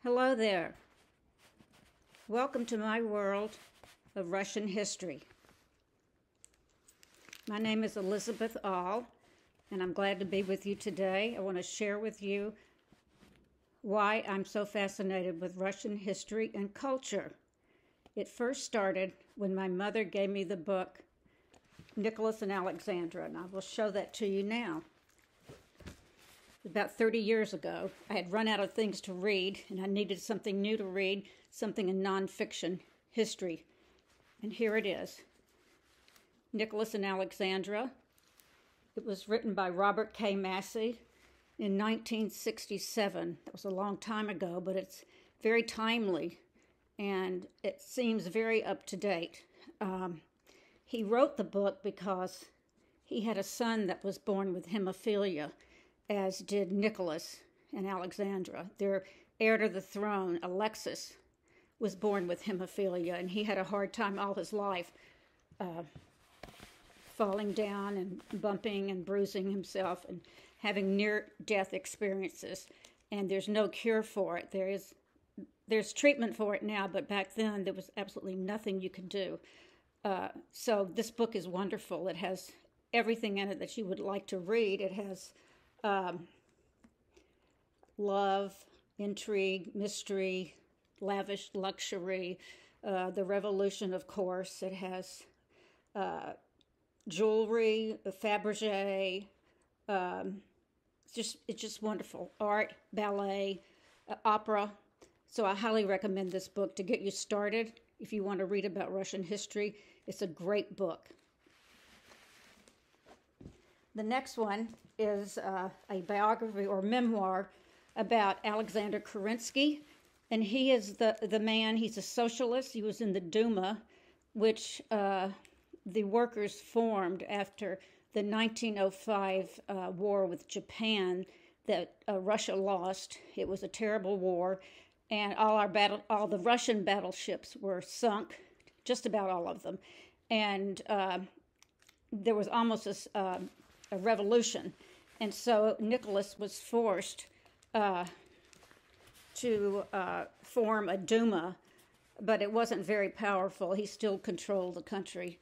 Hello there. Welcome to my world of Russian history. My name is Elizabeth All, and I'm glad to be with you today. I want to share with you why I'm so fascinated with Russian history and culture. It first started when my mother gave me the book Nicholas and Alexandra, and I will show that to you now. About 30 years ago, I had run out of things to read, and I needed something new to read, something in nonfiction history. And here it is, Nicholas and Alexandra. It was written by Robert K. Massey in 1967. That was a long time ago, but it's very timely, and it seems very up to date. He wrote the book because he had a son that was born with hemophilia, as did Nicholas and Alexandra. Their heir to the throne, Alexis, was born with hemophilia, and he had a hard time all his life falling down and bumping and bruising himself and having near-death experiences. And there's no cure for it. There's treatment for it now, but back then there was absolutely nothing you could do. So this book is wonderful. It has everything in it that you would like to read. It has love, intrigue, mystery, lavish luxury, the revolution, of course. It has jewelry, Fabergé. It's just wonderful. Art, ballet, opera. So I highly recommend this book to get you started. If you want to read about Russian history, it's a great book. The next one is a biography or memoir about Alexander Kerensky, and he is the man. He's a socialist. He was in the Duma, which the workers formed after the 1905 war with Japan that Russia lost. It was a terrible war, and all the Russian battleships were sunk, just about all of them, and there was almost a revolution. And so Nicholas was forced to form a Duma, but it wasn't very powerful. He still controlled the country.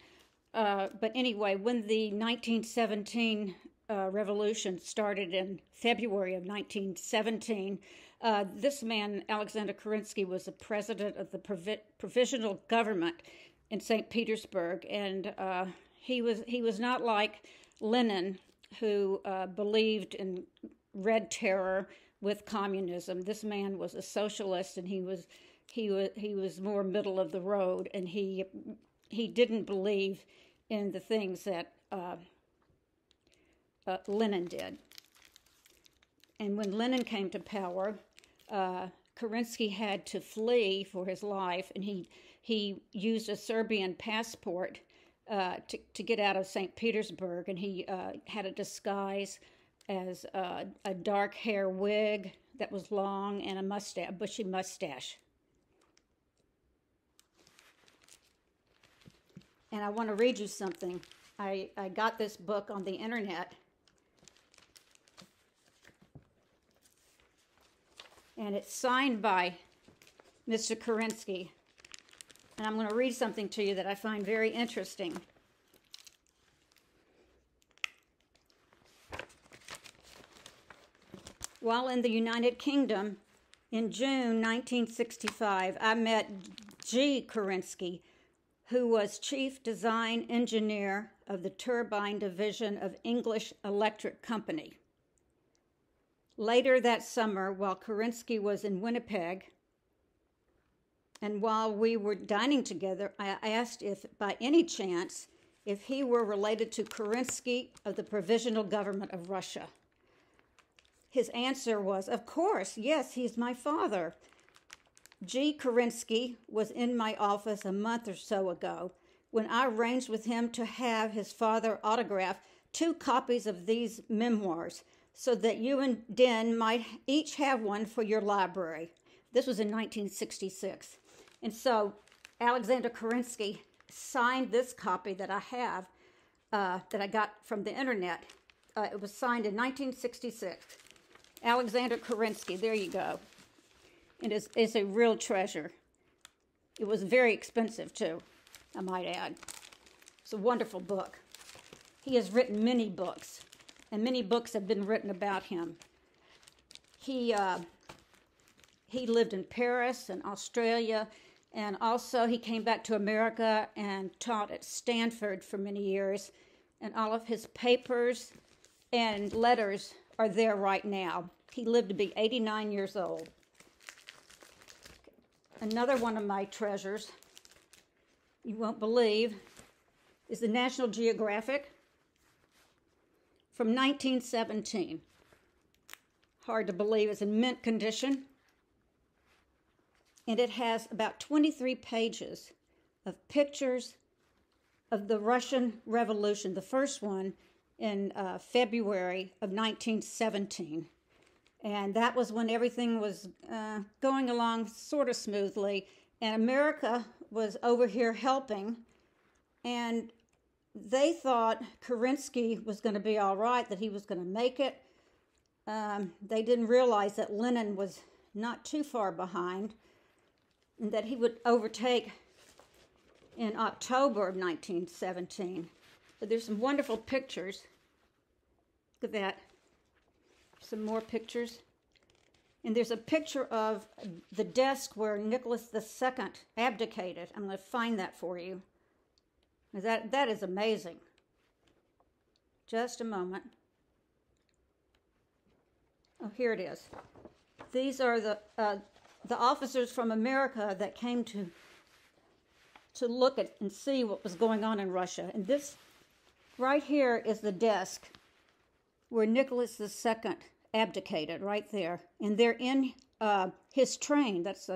But anyway, when the 1917 revolution started in February of 1917, this man, Alexander Kerensky, was the president of the provisional government in St. Petersburg, and he was not like Lenin, who believed in red terror with communism. This man was a socialist, and he was more middle of the road, and he didn't believe in the things that Lenin did. And when Lenin came to power, Kerensky had to flee for his life, and he used a Serbian passport to get out of St. Petersburg, and he had a disguise as a dark hair wig that was long and a bushy mustache. And I want to read you something. I got this book on the internet, and it's signed by Mr. Kerensky. And I'm going to read something to you that I find very interesting. While in the United Kingdom in June 1965, I met G. Kerensky, who was chief design engineer of the turbine division of English Electric Company. Later that summer, while Kerensky was in Winnipeg, and while we were dining together, I asked if, by any chance, if he were related to Kerensky of the Provisional Government of Russia. His answer was, "Of course, yes, he's my father." G. Kerensky was in my office a month or so ago when I arranged with him to have his father autograph 2 copies of these memoirs so that you and Den might each have one for your library. This was in 1966. And so Alexander Kerensky signed this copy that I have, that I got from the internet. It was signed in 1966. Alexander Kerensky, there you go. and is a real treasure. It was very expensive, too, I might add. It's a wonderful book. He has written many books, and many books have been written about him. He lived in Paris and Australia, and also he came back to America and taught at Stanford for many years, and all of his papers and letters are there right now. He lived to be 89 years old. Another one of my treasures, you won't believe, is the National Geographic from 1917. Hard to believe. It's in mint condition. And it has about 23 pages of pictures of the Russian Revolution, the first one in February of 1917. And that was when everything was going along sort of smoothly. And America was over here helping. And they thought Kerensky was going to be all right, that he was going to make it. They didn't realize that Lenin was not too far behind, and that he would overtake in October of 1917. But there's some wonderful pictures. Look at that. Some more pictures. And there's a picture of the desk where Nicholas II abdicated. I'm going to find that for you. That is amazing. Just a moment. Oh, here it is. These are the officers from America that came to look at and see what was going on in Russia. And this right here is the desk where Nicholas II abdicated, right there. And they're in his train. That's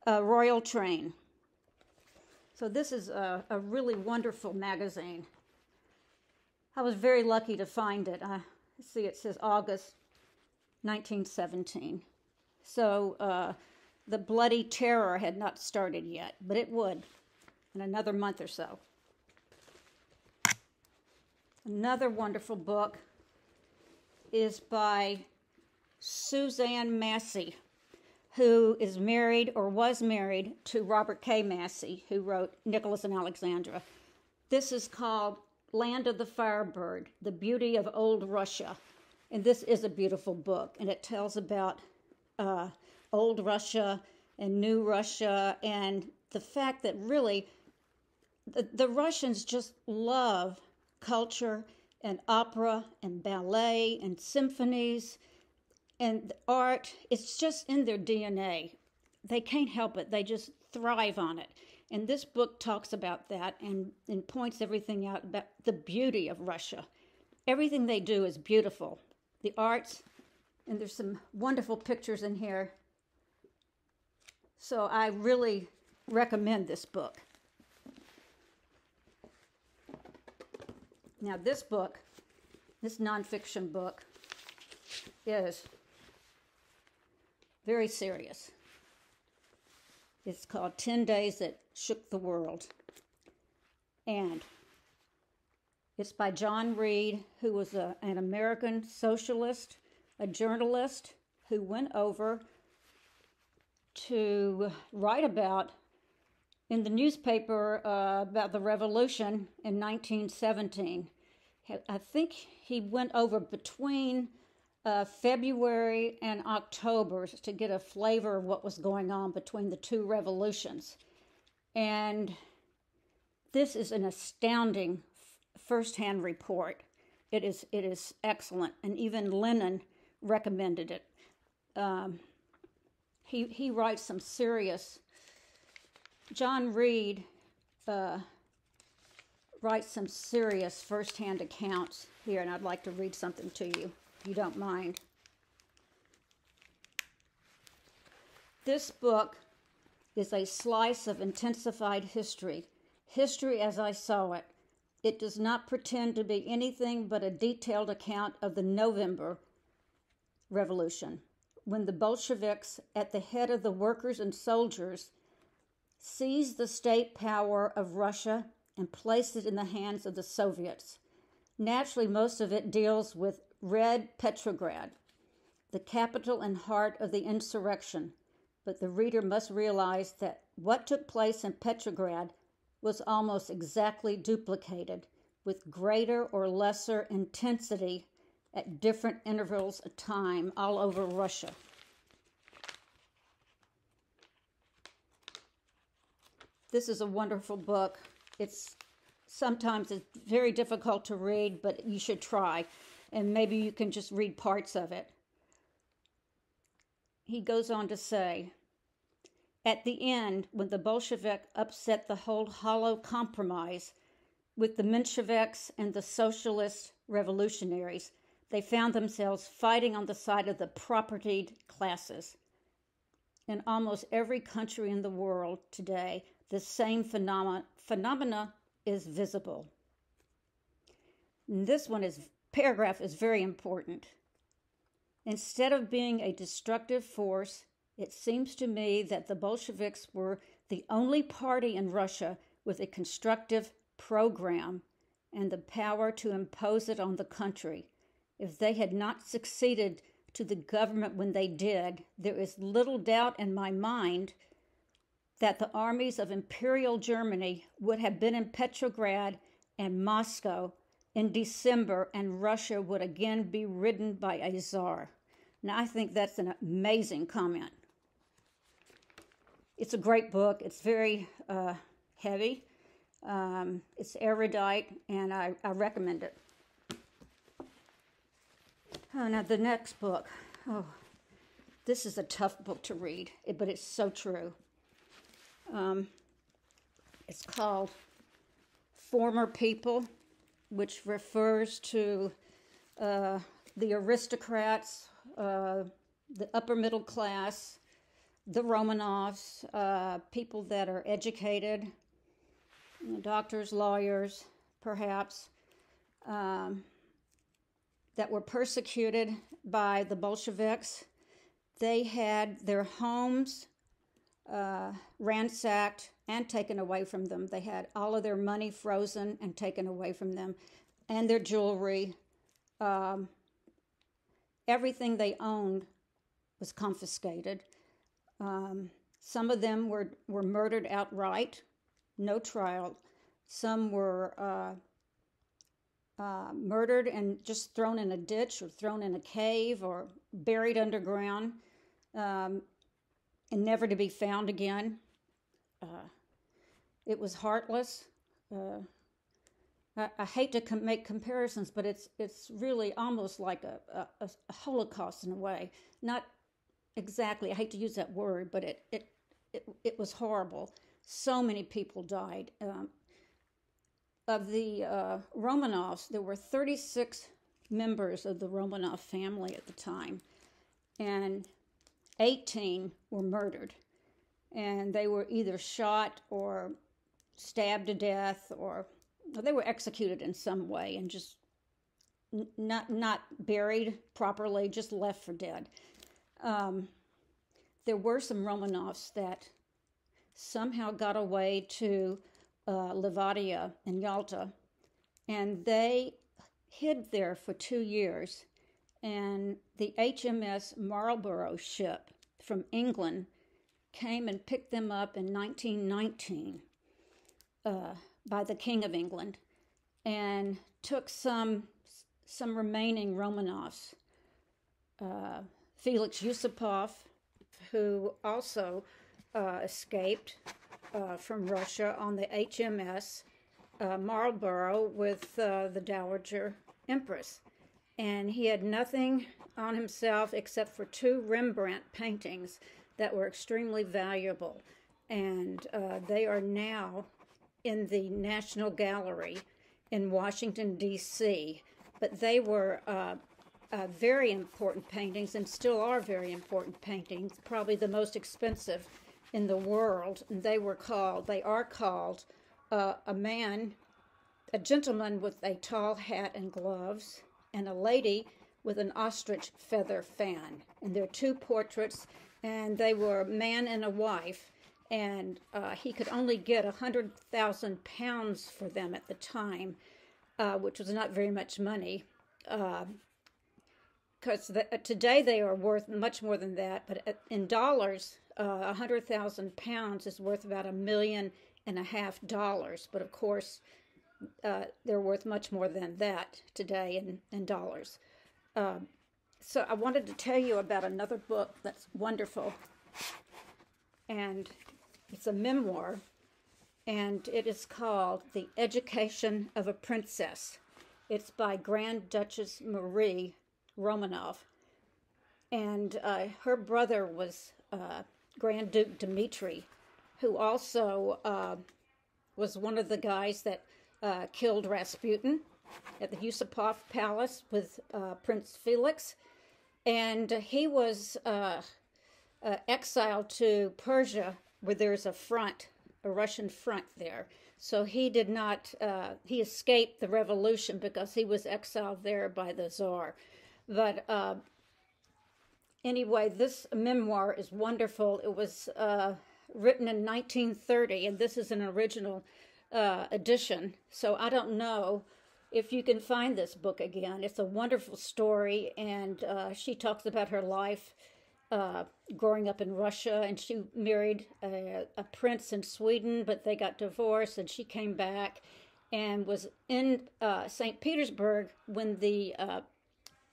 a royal train. So this is a really wonderful magazine. I was very lucky to find it. See, it says August 1917. So the bloody terror had not started yet, but it would in another month or so. Another wonderful book is by Suzanne Massie, who is married or was married to Robert K. Massie, who wrote Nicholas and Alexandra. This is called Land of the Firebird, The Beauty of Old Russia. And this is a beautiful book, and it tells about old Russia and new Russia, and the fact that really the Russians just love culture and opera and ballet and symphonies and art. It's just in their DNA. They can't help it. They just thrive on it. And this book talks about that and points everything out about the beauty of Russia. Everything they do is beautiful. The arts, and there's some wonderful pictures in here. So I really recommend this book. Now this book, this nonfiction book, is very serious. It's called 10 Days That Shook the World. And it's by John Reed, who was an American socialist, a journalist who went over to write about in the newspaper about the revolution in 1917. I think he went over between February and October to get a flavor of what was going on between the two revolutions. And this is an astounding first-hand report. It is excellent, and even Lenin recommended it. He writes some serious. John Reed writes some serious first-hand accounts here, and I'd like to read something to you, if you don't mind. This book is a slice of intensified history as I saw it. It does not pretend to be anything but a detailed account of the November Revolution, when the Bolsheviks, at the head of the workers and soldiers, seized the state power of Russia and placed it in the hands of the Soviets. Naturally, most of it deals with Red Petrograd, the capital and heart of the insurrection, but the reader must realize that what took place in Petrograd was almost exactly duplicated, with greater or lesser intensity at different intervals of time all over Russia. This is a wonderful book. Sometimes it's very difficult to read, but you should try, and maybe you can just read parts of it. He goes on to say, at the end, when the Bolshevik upset the whole hollow compromise with the Mensheviks and the socialist revolutionaries, they found themselves fighting on the side of the propertied classes. In almost every country in the world today, the same phenomena is visible. And this paragraph is very important. Instead of being a destructive force, it seems to me that the Bolsheviks were the only party in Russia with a constructive program and the power to impose it on the country. If they had not succeeded to the government when they did, there is little doubt in my mind that the armies of Imperial Germany would have been in Petrograd and Moscow in December, and Russia would again be ridden by a czar. Now, I think that's an amazing comment. It's a great book. It's very heavy. It's erudite, and I recommend it. Oh, now the next book. Oh, this is a tough book to read, but it's so true. It's called Former People, which refers to the aristocrats, the upper middle class, the Romanovs, people that are educated, doctors, lawyers, perhaps, that were persecuted by the Bolsheviks. They had their homes ransacked and taken away from them. They had all of their money frozen and taken away from them, and their jewelry. Everything they owned was confiscated. Some of them were murdered outright, no trial. Some were murdered and just thrown in a ditch or thrown in a cave or buried underground and never to be found again. It was heartless. I hate to make comparisons, but it's really almost like a Holocaust in a way. Not exactly, I hate to use that word, but it was horrible. So many people died. Of the Romanovs, there were 36 members of the Romanov family at the time, and 18 were murdered. And they were either shot or stabbed to death, or they were executed in some way and just not buried properly, just left for dead. There were some Romanovs that somehow got away to Livadia in Yalta, and they hid there for 2 years. And the HMS Marlborough ship from England came and picked them up in 1919 by the King of England, and took some remaining Romanovs. Felix Yusupov, who also escaped from Russia on the HMS Marlborough with the Dowager Empress. And he had nothing on himself except for 2 Rembrandt paintings that were extremely valuable. And they are now in the National Gallery in Washington, D.C. But they were very important paintings, and still are very important paintings, probably the most expensive in the world. And they are called a gentleman with a tall hat and gloves, and a lady with an ostrich feather fan. And they're 2 portraits, and they were man and a wife. And he could only get 100,000 pounds for them at the time, which was not very much money. because today they are worth much more than that, but in dollars, 100,000 pounds is worth about $1.5 million. But of course, they're worth much more than that today in dollars. So I wanted to tell you about another book that's wonderful, and it's a memoir, and it is called The Education of a Princess. It's by Grand Duchess Marie Romanov, and her brother was Grand Duke Dmitri, who also was one of the guys that killed Rasputin at the Yusupov Palace with Prince Felix. And he was exiled to Persia, where there's a Russian front there. So he did not, he escaped the revolution because he was exiled there by the Tsar. But anyway, this memoir is wonderful. It was written in 1930, and this is an original edition. So I don't know if you can find this book again. It's a wonderful story, and she talks about her life growing up in Russia, and she married a prince in Sweden, but they got divorced, and she came back and was in St. Petersburg when the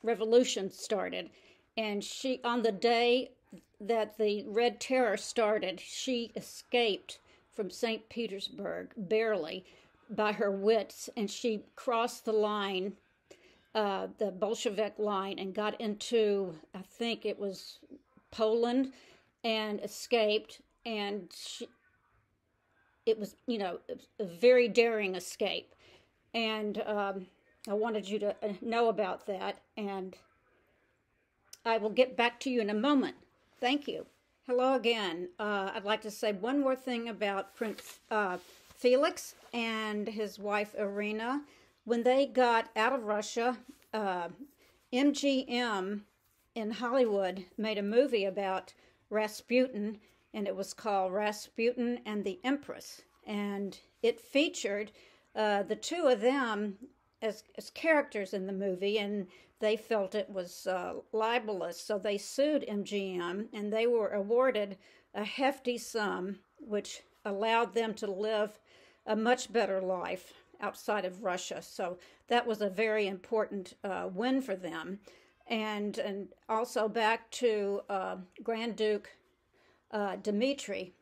revolution started. And she, on the day that the Red Terror started, she escaped from St. Petersburg, barely, by her wits, and she crossed the line, the Bolshevik line, and got into, I think it was Poland, and escaped. And it was, a very daring escape. And I wanted you to know about that, and I will get back to you in a moment. Thank you. Hello again. I'd like to say one more thing about Prince Felix and his wife Irina. When they got out of Russia, MGM in Hollywood made a movie about Rasputin, and it was called Rasputin and the Empress. And it featured the two of them as characters in the movie, and they felt it was libelous, so they sued MGM, and they were awarded a hefty sum, which allowed them to live a much better life outside of Russia. So that was a very important win for them. And also back to Grand Duke Dmitri.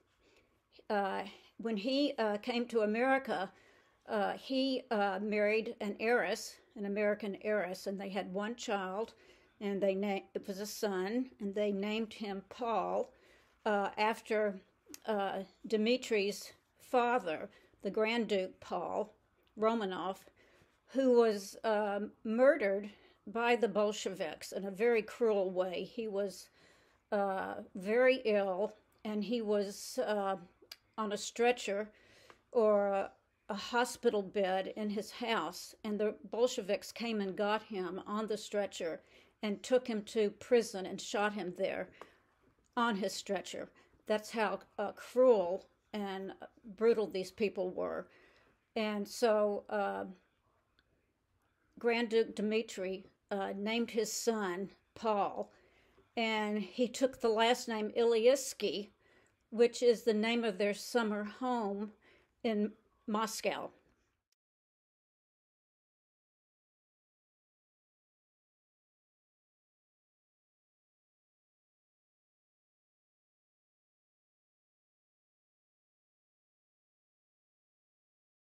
When he came to America, he married an American heiress, and they had one child, and it was a son, and they named him Paul after Dmitri's father, the Grand Duke Paul Romanov, who was murdered by the Bolsheviks in a very cruel way. He was very ill, and he was on a stretcher or a hospital bed in his house, and the Bolsheviks came and got him on the stretcher and took him to prison and shot him there on his stretcher. That's how cruel and brutal these people were. And so Grand Duke Dmitri named his son Paul, and he took the last name Ilyiski, which is the name of their summer home in Moscow.